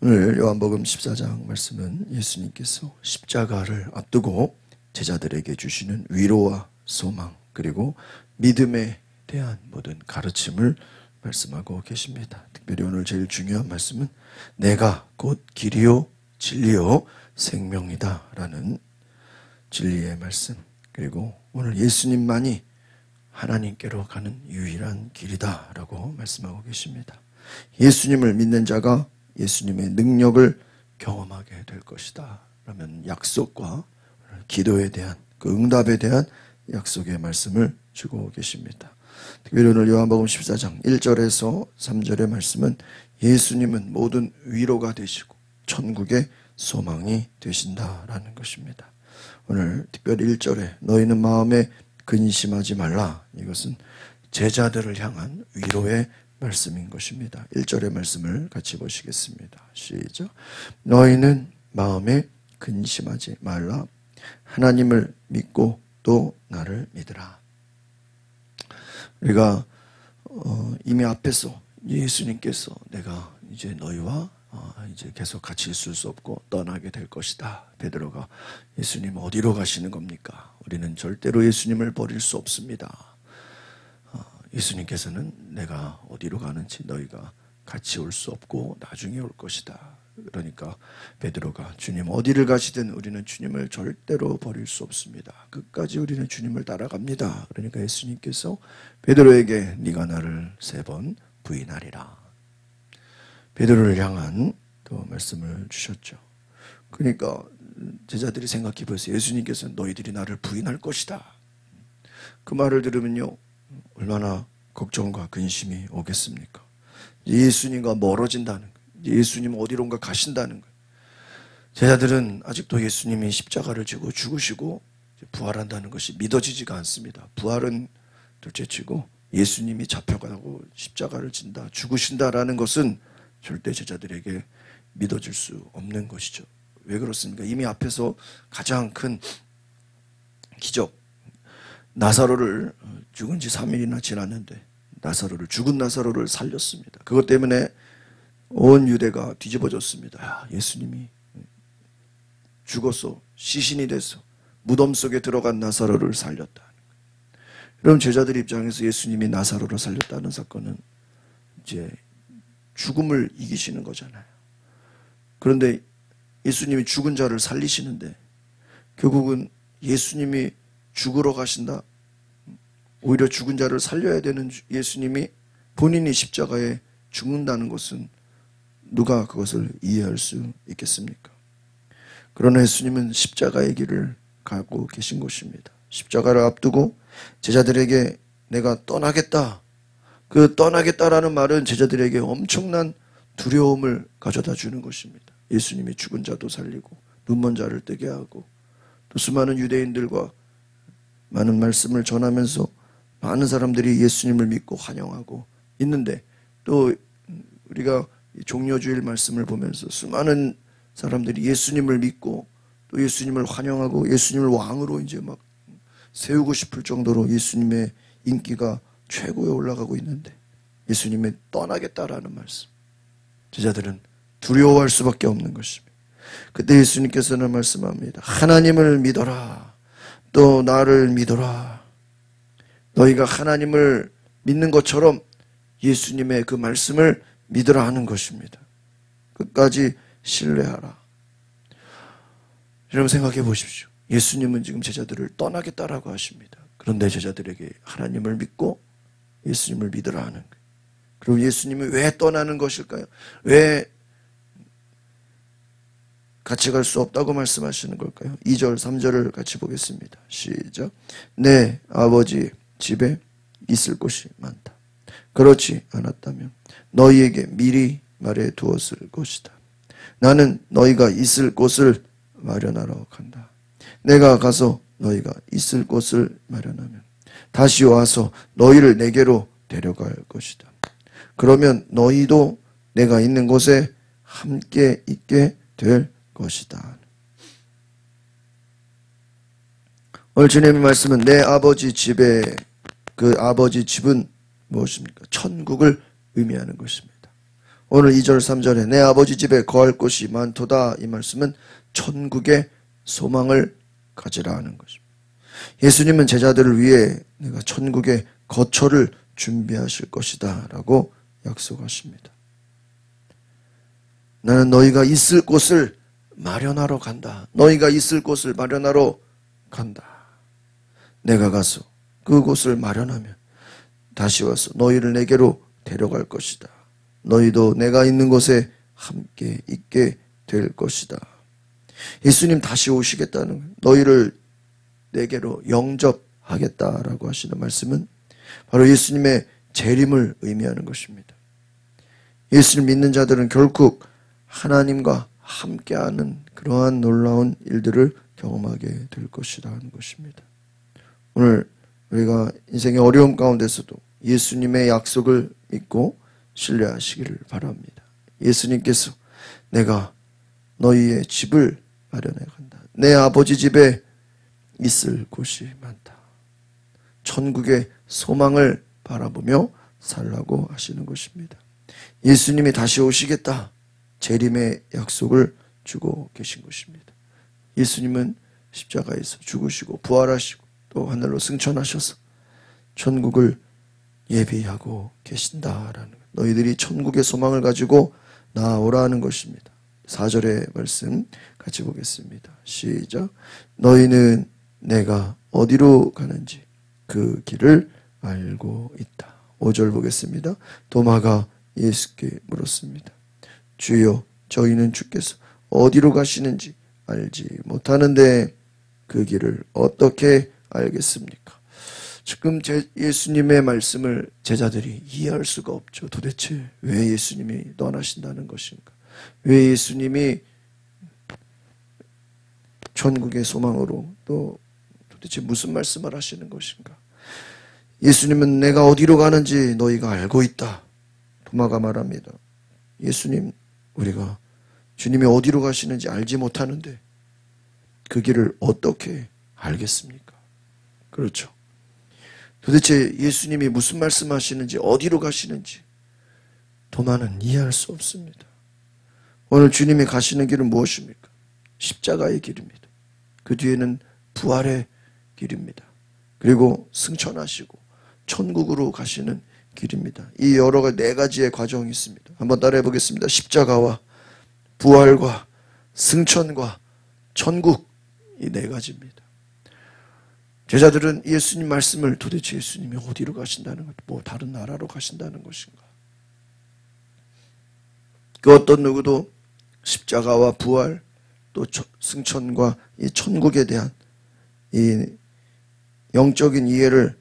오늘 요한복음 14장 말씀은 예수님께서 십자가를 앞두고 제자들에게 주시는 위로와 소망 그리고 믿음에 대한 모든 가르침을 말씀하고 계십니다. 특별히 오늘 제일 중요한 말씀은 내가 곧 길이요 진리요 생명이다 라는 진리의 말씀, 그리고 오늘 예수님만이 하나님께로 가는 유일한 길이다 라고 말씀하고 계십니다. 예수님을 믿는 자가 예수님의 능력을 경험하게 될 것이다 라는 약속과 기도에 대한 그 응답에 대한 약속의 말씀을 주고 계십니다. 특별히 오늘 요한복음 14장 1절에서 3절의 말씀은 예수님은 모든 위로가 되시고 천국의 소망이 되신다라는 것입니다. 오늘 특별히 1절에 너희는 마음에 근심하지 말라, 이것은 제자들을 향한 위로의 말씀인 것입니다. 1절의 말씀을 같이 보시겠습니다. 시작. 너희는 마음에 근심하지 말라. 하나님을 믿고 또 나를 믿으라. 우리가 이미 앞에서 예수님께서 내가 이제 너희와 이제 계속 같이 있을 수 없고 떠나게 될 것이다. 베드로가 예수님 어디로 가시는 겁니까? 우리는 절대로 예수님을 버릴 수 없습니다. 예수님께서는 내가 어디로 가는지 너희가 같이 올 수 없고 나중에 올 것이다. 그러니까 베드로가 주님 어디를 가시든 우리는 주님을 절대로 버릴 수 없습니다. 끝까지 우리는 주님을 따라갑니다. 그러니까 예수님께서 베드로에게 네가 나를 3번 부인하리라. 베드로를 향한 또 말씀을 주셨죠. 그러니까 제자들이 생각해 보세요. 예수님께서는 너희들이 나를 부인할 것이다. 그 말을 들으면요, 얼마나 걱정과 근심이 오겠습니까? 예수님과 멀어진다는 거예요. 예수님 어디론가 가신다는 거예요. 제자들은 아직도 예수님이 십자가를 지고 죽으시고 부활한다는 것이 믿어지지가 않습니다. 부활은 둘째치고 예수님이 잡혀가고 십자가를 진다, 죽으신다라는 것은 절대 제자들에게 믿어질 수 없는 것이죠. 왜 그렇습니까? 이미 앞에서 가장 큰 기적, 나사로를 죽은 지 3일이나 지났는데 죽은 나사로를 살렸습니다. 그것 때문에 온 유대가 뒤집어졌습니다. 예수님이 죽어서 시신이 돼서 무덤 속에 들어간 나사로를 살렸다. 그럼 제자들 입장에서 예수님이 나사로를 살렸다는 사건은 이제 죽음을 이기시는 거잖아요. 그런데 예수님이 죽은 자를 살리시는데 결국은 예수님이 죽으러 가신다, 오히려 죽은 자를 살려야 되는 예수님이 본인이 십자가에 죽는다는 것은 누가 그것을 이해할 수 있겠습니까? 그러나 예수님은 십자가의 길을 가고 계신 것입니다. 십자가를 앞두고 제자들에게 내가 떠나겠다, 그 떠나겠다라는 말은 제자들에게 엄청난 두려움을 가져다 주는 것입니다. 예수님이 죽은 자도 살리고 눈먼 자를 뜨게 하고 또 수많은 유대인들과 많은 말씀을 전하면서 많은 사람들이 예수님을 믿고 환영하고 있는데, 또 우리가 종려주일 말씀을 보면서 수많은 사람들이 예수님을 믿고 또 예수님을 환영하고 예수님을 왕으로 이제 막 세우고 싶을 정도로 예수님의 인기가 최고에 올라가고 있는데 예수님이 떠나겠다라는 말씀, 제자들은 두려워할 수밖에 없는 것입니다. 그때 예수님께서는 말씀합니다. 하나님을 믿어라, 또 나를 믿어라. 너희가 하나님을 믿는 것처럼 예수님의 그 말씀을 믿으라 하는 것입니다. 끝까지 신뢰하라. 여러분 생각해 보십시오. 예수님은 지금 제자들을 떠나겠다라고 하십니다. 그런데 제자들에게 하나님을 믿고 예수님을 믿으라 하는 거예요. 그럼 예수님이 왜 떠나는 것일까요? 왜 같이 갈 수 없다고 말씀하시는 걸까요? 2절, 3절을 같이 보겠습니다. 시작. 내 아버지 집에 있을 곳이 많다. 그렇지 않았다면 너희에게 미리 말해 두었을 것이다. 나는 너희가 있을 곳을 마련하러 간다. 내가 가서 너희가 있을 곳을 마련하면 다시 와서 너희를 내게로 데려갈 것이다. 그러면 너희도 내가 있는 곳에 함께 있게 될 것이다. 오늘 주님의 말씀은 내 아버지 집에, 그 아버지 집은 무엇입니까? 천국을 의미하는 것입니다. 오늘 2절 3절에 내 아버지 집에 거할 곳이 많도다, 이 말씀은 천국의 소망을 가지라 하는 것입니다. 예수님은 제자들을 위해 내가 천국의 거처를 준비하실 것이다 라고 약속하십니다. 나는 너희가 있을 곳을 마련하러 간다. 너희가 있을 곳을 마련하러 간다. 내가 가서 그곳을 마련하면 다시 와서 너희를 내게로 데려갈 것이다. 너희도 내가 있는 곳에 함께 있게 될 것이다. 예수님 다시 오시겠다는, 너희를 내게로 영접하겠다라고 하시는 말씀은 바로 예수님의 재림을 의미하는 것입니다. 예수를 믿는 자들은 결국 하나님과 함께하는 그러한 놀라운 일들을 경험하게 될 것이라는 것입니다. 오늘 우리가 인생의 어려움 가운데서도 예수님의 약속을 믿고 신뢰하시기를 바랍니다. 예수님께서 내가 너희의 집을 마련해 간다. 내 아버지 집에 있을 곳이 많다. 천국의 소망을 바라보며 살라고 하시는 것입니다. 예수님이 다시 오시겠다, 재림의 약속을 주고 계신 것입니다. 예수님은 십자가에서 죽으시고 부활하시고 또 하늘로 승천하셔서 천국을 예비하고 계신다라는 것. 너희들이 천국의 소망을 가지고 나아오라는 것입니다. 4절의 말씀 같이 보겠습니다. 시작. 너희는 내가 어디로 가는지 그 길을 알고 있다. 5절 보겠습니다. 도마가 예수께 물었습니다. 주여, 저희는 주께서 어디로 가시는지 알지 못하는데 그 길을 어떻게 알겠습니까? 지금 예수님의 말씀을 제자들이 이해할 수가 없죠. 도대체 왜 예수님이 떠나신다는 것인가? 왜 예수님이 천국의 소망으로 또 도대체 무슨 말씀을 하시는 것인가? 예수님은 내가 어디로 가는지 너희가 알고 있다. 도마가 말합니다. 예수님, 우리가 주님이 어디로 가시는지 알지 못하는데 그 길을 어떻게 알겠습니까? 그렇죠. 도대체 예수님이 무슨 말씀하시는지, 어디로 가시는지 도마는 이해할 수 없습니다. 오늘 주님이 가시는 길은 무엇입니까? 십자가의 길입니다. 그 뒤에는 부활의 길입니다. 그리고 승천하시고 천국으로 가시는 길입니다. 이 여러 가지 네 가지의 과정이 있습니다. 한번 따라해 보겠습니다. 십자가와 부활과 승천과 천국, 이 네 가지입니다. 제자들은 예수님 말씀을 도대체 예수님이 어디로 가신다는 것, 뭐 다른 나라로 가신다는 것인가? 그 어떤 누구도 십자가와 부활 또 승천과 이 천국에 대한 이 영적인 이해를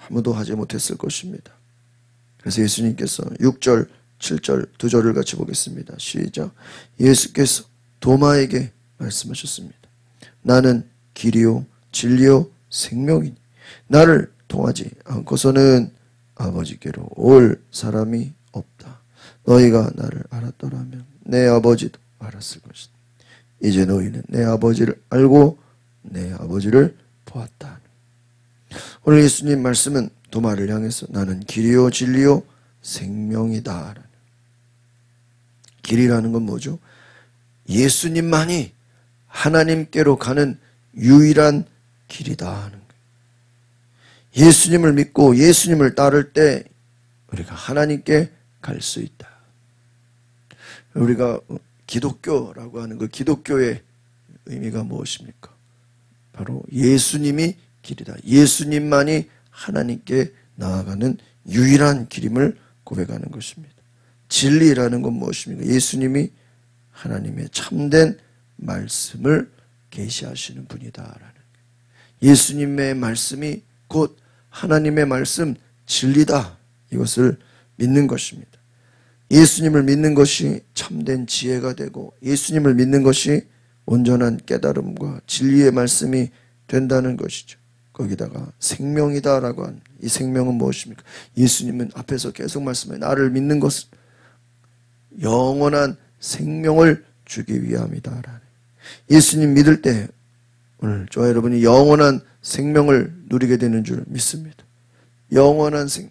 아무도 하지 못했을 것입니다. 그래서 예수님께서 6절, 7절 두 절을 같이 보겠습니다. 시작. 예수께서 도마에게 말씀하셨습니다. 나는 길이요 진리요 생명이니 나를 통하지 않고서는 아버지께로 올 사람이 없다. 너희가 나를 알았더라면 내 아버지도 알았을 것이다. 이제 너희는 내 아버지를 알고 내 아버지를 보았다. 오늘 예수님 말씀은 도마를 향해서 나는 길이요 진리요 생명이다. 길이라는 건 뭐죠? 예수님만이 하나님께로 가는 유일한 길이다 하는 거예요. 예수님을 믿고 예수님을 따를 때 우리가 하나님께 갈 수 있다. 우리가 기독교라고 하는 그 기독교의 의미가 무엇입니까? 바로 예수님이 길이다. 예수님만이 하나님께 나아가는 유일한 길임을 고백하는 것입니다. 진리라는 건 무엇입니까? 예수님이 하나님의 참된 말씀을 계시하시는 분이다라는, 예수님의 말씀이 곧 하나님의 말씀 진리다, 이것을 믿는 것입니다. 예수님을 믿는 것이 참된 지혜가 되고 예수님을 믿는 것이 온전한 깨달음과 진리의 말씀이 된다는 것이죠. 거기다가 생명이다라고 하는 이 생명은 무엇입니까? 예수님은 앞에서 계속 말씀해 나를 믿는 것은 영원한 생명을 주기 위함이다라는, 예수님 믿을 때 오늘 저와 여러분이 영원한 생명을 누리게 되는 줄 믿습니다. 영원한 생명,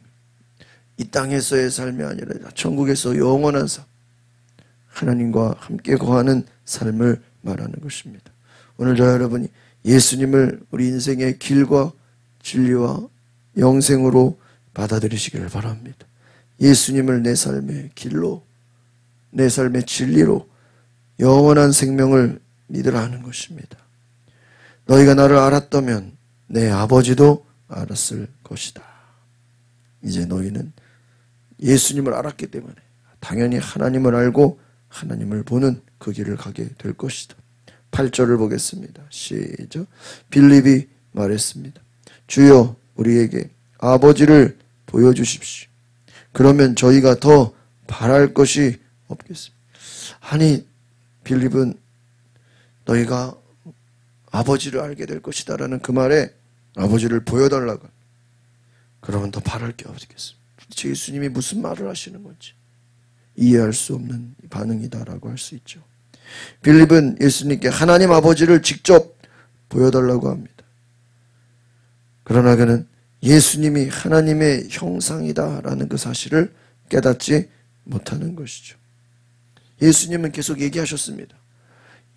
이 땅에서의 삶이 아니라 천국에서 영원한 삶, 하나님과 함께 거하는 삶을 말하는 것입니다. 오늘 저 여러분이 예수님을 우리 인생의 길과 진리와 영생으로 받아들이시기를 바랍니다. 예수님을 내 삶의 길로, 내 삶의 진리로 영원한 생명을 믿으라 하는 것입니다. 너희가 나를 알았다면 내 아버지도 알았을 것이다. 이제 너희는 예수님을 알았기 때문에 당연히 하나님을 알고 하나님을 보는 그 길을 가게 될 것이다. 8절을 보겠습니다. 시작. 빌립이 말했습니다. 주여 우리에게 아버지를 보여주십시오. 그러면 저희가 더 바랄 것이 없겠습니다. 아니 빌립은 너희가 아버지를 알게 될 것이다 라는 그 말에 아버지를 보여달라고. 그러면 더 바랄 게 없겠습니다. 도대체 예수님이 무슨 말을 하시는 건지 이해할 수 없는 반응이다라고 할 수 있죠. 빌립은 예수님께 하나님 아버지를 직접 보여달라고 합니다. 그러나 그는 예수님이 하나님의 형상이다라는 그 사실을 깨닫지 못하는 것이죠. 예수님은 계속 얘기하셨습니다.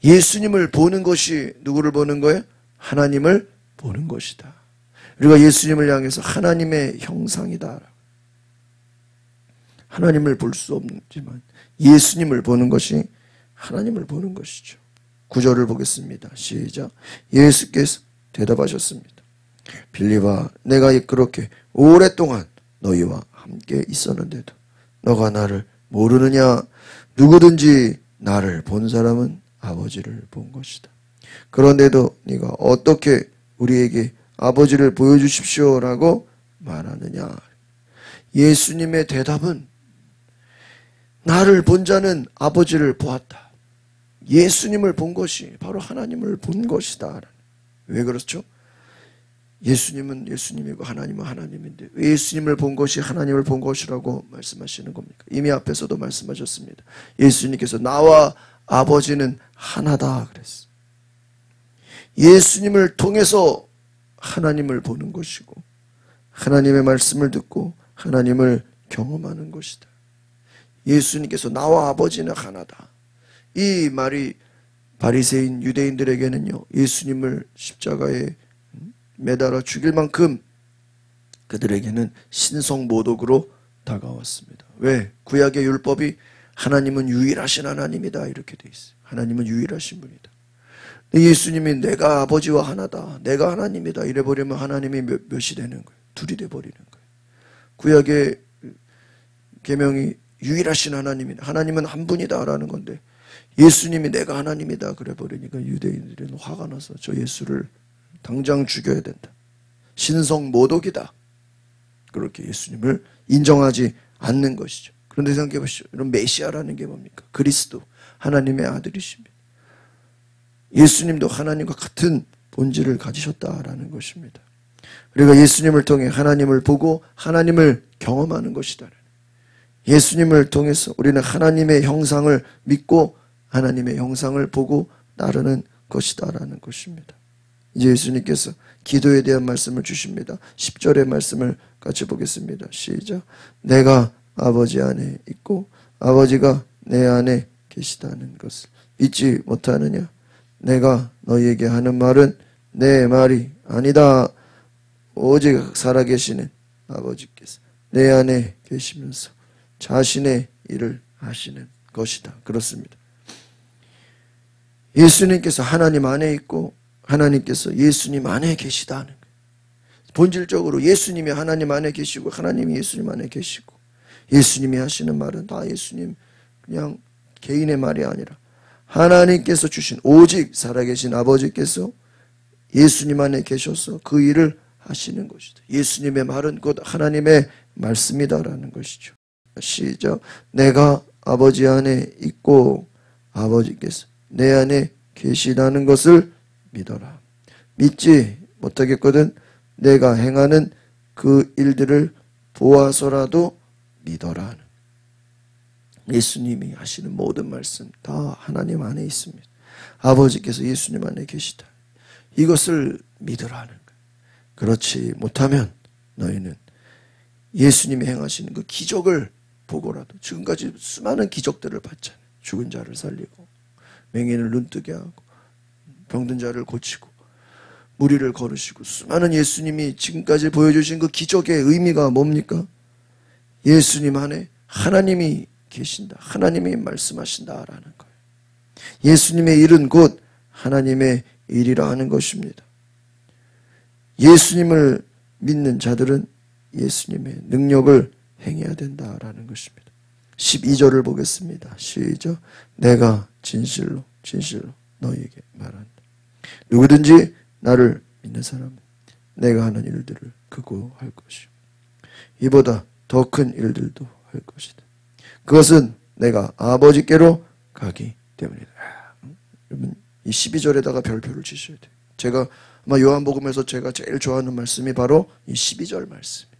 예수님을 보는 것이 누구를 보는 거예요? 하나님을 보는 것이다. 우리가 예수님을 향해서 하나님의 형상이다. 하나님을 볼 수 없지만 예수님을 보는 것이 하나님을 보는 것이죠. 9절을 보겠습니다. 시작. 예수께서 대답하셨습니다. 빌립아, 내가 그렇게 오랫동안 너희와 함께 있었는데도 너가 나를 모르느냐? 누구든지 나를 본 사람은 아버지를 본 것이다. 그런데도 네가 어떻게 우리에게 아버지를 보여주십시오라고 말하느냐? 예수님의 대답은 나를 본 자는 아버지를 보았다. 예수님을 본 것이 바로 하나님을 본 것이다. 왜 그렇죠? 예수님은 예수님이고 하나님은 하나님인데 왜 예수님을 본 것이 하나님을 본 것이라고 말씀하시는 겁니까? 이미 앞에서도 말씀하셨습니다. 예수님께서 나와 아버지는 하나다 그랬어요. 예수님을 통해서 하나님을 보는 것이고 하나님의 말씀을 듣고 하나님을 경험하는 것이다. 예수님께서 나와 아버지는 하나다. 이 말이 바리새인 유대인들에게는요, 예수님을 십자가에 매달아 죽일 만큼 그들에게는 신성모독으로 다가왔습니다. 왜? 구약의 율법이 하나님은 유일하신 하나님이다 이렇게 돼 있어요. 하나님은 유일하신 분이다. 예수님이 내가 아버지와 하나다, 내가 하나님이다 이래버리면 하나님이 몇이 되는 거예요? 둘이 돼버리는 거예요. 구약의 계명이 유일하신 하나님이다, 하나님은 한 분이다라는 건데 예수님이 내가 하나님이다 그래버리니까 유대인들은 화가 나서 저 예수를 당장 죽여야 된다. 신성모독이다. 그렇게 예수님을 인정하지 않는 것이죠. 그런데 생각해 보시죠. 이런 메시아라는 게 뭡니까? 그리스도, 하나님의 아들이십니다. 예수님도 하나님과 같은 본질을 가지셨다라는 것입니다. 우리가 예수님을 통해 하나님을 보고 하나님을 경험하는 것이다. 예수님을 통해서 우리는 하나님의 형상을 믿고 하나님의 형상을 보고 따르는 것이다라는 것입니다. 이제 예수님께서 기도에 대한 말씀을 주십니다. 10절의 말씀을 같이 보겠습니다. 시작. 내가 아버지 안에 있고 아버지가 내 안에 계시다는 것을 믿지 못하느냐? 내가 너희에게 하는 말은 내 말이 아니다. 오직 살아계시는 아버지께서 내 안에 계시면서 자신의 일을 하시는 것이다. 그렇습니다. 예수님께서 하나님 안에 있고 하나님께서 예수님 안에 계시다는 거예요. 본질적으로 예수님이 하나님 안에 계시고 하나님이 예수님 안에 계시고 예수님이 하시는 말은 다 예수님 그냥 개인의 말이 아니라 하나님께서 주신 오직 살아계신 아버지께서 예수님 안에 계셔서 그 일을 하시는 것이다. 예수님의 말은 곧 하나님의 말씀이다라는 것이죠. 시작. 내가 아버지 안에 있고 아버지께서 내 안에 계시다는 것을 믿어라. 믿지 못하겠거든 내가 행하는 그 일들을 보아서라도 믿어라. 예수님이 하시는 모든 말씀 다 하나님 안에 있습니다. 아버지께서 예수님 안에 계시다. 이것을 믿으라는 거예요. 그렇지 못하면 너희는 예수님이 행하시는 그 기적을 보고라도 지금까지 수많은 기적들을 봤잖아요. 죽은 자를 살리고 맹인을 눈뜨게 하고 병든 자를 고치고 무리를 걸으시고 수많은 예수님이 지금까지 보여주신 그 기적의 의미가 뭡니까? 예수님 안에 하나님이 계신다. 하나님이 말씀하신다라는 거예요. 예수님의 일은 곧 하나님의 일이라 하는 것입니다. 예수님을 믿는 자들은 예수님의 능력을 행해야 된다라는 것입니다. 12절을 보겠습니다. 시작. 내가 진실로 진실로 너희에게 말한다. 누구든지 나를 믿는 사람은 내가 하는 일들을 그거할 것이요 이보다 더 큰 일들도 할 것이다. 그것은 내가 아버지께로 가기 때문이다. 여러분 이 12절에다가 별표를 치셔야 돼요. 제가 아마 요한복음에서 제가 제일 좋아하는 말씀이 바로 이 12절 말씀이에요.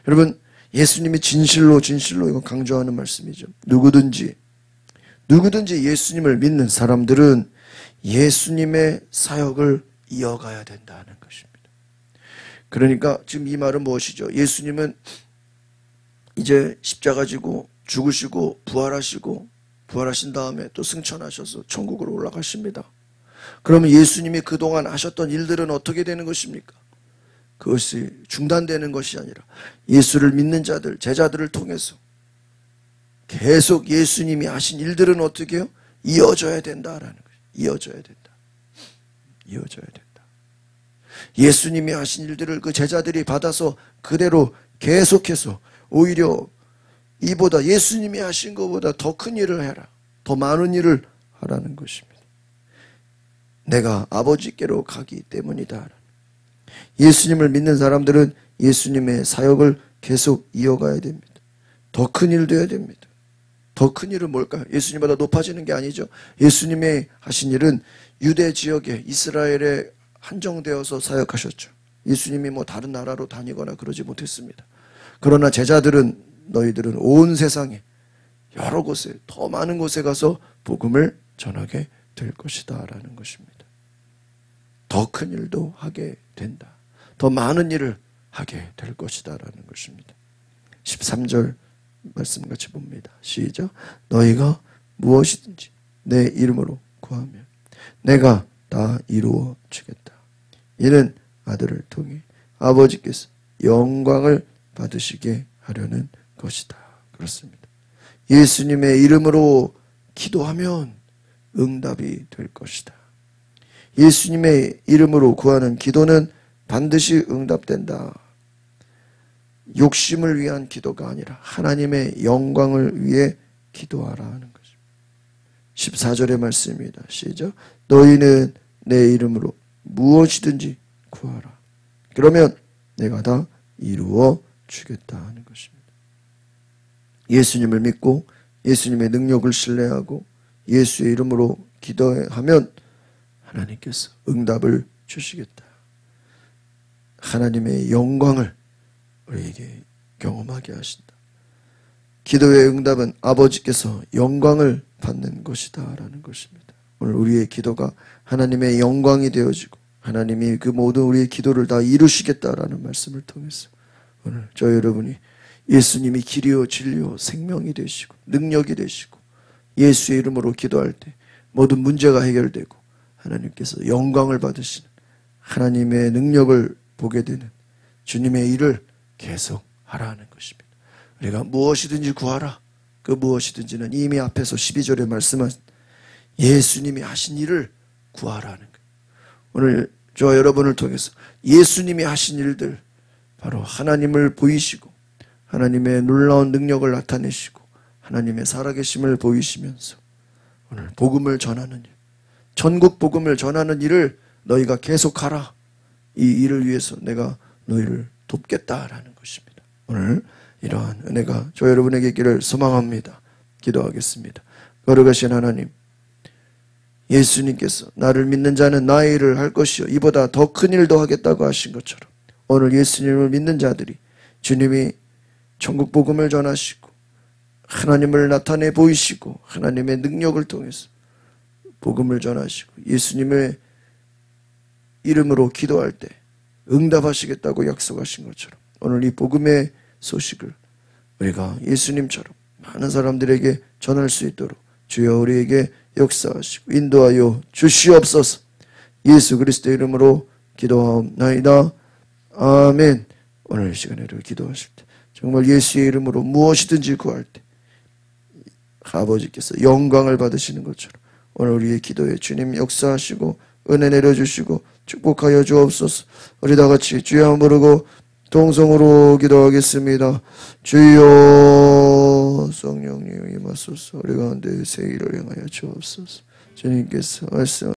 여러분 예수님이 진실로 진실로 이거 강조하는 말씀이죠. 누구든지 예수님을 믿는 사람들은 예수님의 사역을 이어가야 된다는 것입니다. 그러니까 지금 이 말은 무엇이죠? 예수님은 이제 십자가 지고 죽으시고 부활하신 다음에 또 승천하셔서 천국으로 올라가십니다. 그러면 예수님이 그동안 하셨던 일들은 어떻게 되는 것입니까? 그것이 중단되는 것이 아니라 예수를 믿는 자들, 제자들을 통해서 계속 예수님이 하신 일들은 어떻게 해요? 이어져야 된다라는 거예요. 이어져야 된다. 예수님이 하신 일들을 그 제자들이 받아서 그대로 계속해서 오히려 이보다 예수님이 하신 것보다 더 큰 일을 해라. 더 많은 일을 하라는 것입니다. 내가 아버지께로 가기 때문이다. 예수님을 믿는 사람들은 예수님의 사역을 계속 이어가야 됩니다. 더 큰 일도 해야 됩니다. 더 큰 일은 뭘까요? 예수님보다 높아지는 게 아니죠. 예수님의 하신 일은 유대 지역에 이스라엘에 한정되어서 사역하셨죠. 예수님이 뭐 다른 나라로 다니거나 그러지 못했습니다. 그러나 제자들은 너희들은 온 세상에 여러 곳에 더 많은 곳에 가서 복음을 전하게 될 것이다 라는 것입니다. 더 큰 일도 하게 된다. 더 많은 일을 하게 될 것이다 라는 것입니다. 13절 말씀 같이 봅니다. 시작. 너희가 무엇이든지 내 이름으로 구하면 내가 다 이루어 주겠다. 이는 아들을 통해 아버지께서 영광을 받으시게 하려는 것이다. 그렇습니다. 예수님의 이름으로 기도하면 응답이 될 것이다. 예수님의 이름으로 구하는 기도는 반드시 응답된다. 욕심을 위한 기도가 아니라 하나님의 영광을 위해 기도하라 하는 것입니다. 14절의 말씀입니다. 시작. 너희는 내 이름으로 무엇이든지 구하라. 그러면 내가 다 이루어 주겠다 하는 것입니다. 예수님을 믿고 예수님의 능력을 신뢰하고 예수의 이름으로 기도하면 하나님께서 응답을 주시겠다. 하나님의 영광을 우리에게 경험하게 하신다. 기도의 응답은 아버지께서 영광을 받는 것이다 라는 것입니다. 오늘 우리의 기도가 하나님의 영광이 되어지고 하나님이 그 모든 우리의 기도를 다 이루시겠다라는 말씀을 통해서 오늘 저 여러분이 예수님이 길이요 진리요 생명이 되시고 능력이 되시고 예수의 이름으로 기도할 때 모든 문제가 해결되고 하나님께서 영광을 받으시는 하나님의 능력을 보게 되는 주님의 일을 계속 하라는 것입니다. 우리가 무엇이든지 구하라. 그 무엇이든지는 이미 앞에서 12절에 말씀하신 예수님이 하신 일을 구하라는 거예요. 오늘 저 여러분을 통해서 예수님이 하신 일들 바로 하나님을 보이시고 하나님의 놀라운 능력을 나타내시고 하나님의 살아계심을 보이시면서 오늘 복음을 전하는 일, 전국 복음을 전하는 일을 너희가 계속하라. 이 일을 위해서 내가 너희를 돕겠다라는 것입니다. 오늘 이러한 은혜가 저 여러분에게 있기를 소망합니다. 기도하겠습니다. 거룩하신 하나님, 예수님께서 나를 믿는 자는 나의 일을 할 것이요 이보다 더 큰 일도 하겠다고 하신 것처럼 오늘 예수님을 믿는 자들이 주님이 천국 복음을 전하시고 하나님을 나타내 보이시고 하나님의 능력을 통해서 복음을 전하시고 예수님의 이름으로 기도할 때 응답하시겠다고 약속하신 것처럼 오늘 이 복음의 소식을 우리가 예수님처럼 많은 사람들에게 전할 수 있도록 주여 우리에게 역사하시고 인도하여 주시옵소서. 예수 그리스도의 이름으로 기도하옵나이다. 아멘. 오늘 시간에도 기도하실 때 정말 예수의 이름으로 무엇이든지 구할 때 아버지께서 영광을 받으시는 것처럼 오늘 우리의 기도에 주님 역사하시고 은혜 내려주시고 축복하여 주옵소서. 우리 다 같이 주여 부르고 동성으로 기도하겠습니다. 주여 성령님 임하소서. 우리 가운데 새 일을 행하여 주옵소서. 주님께서 말씀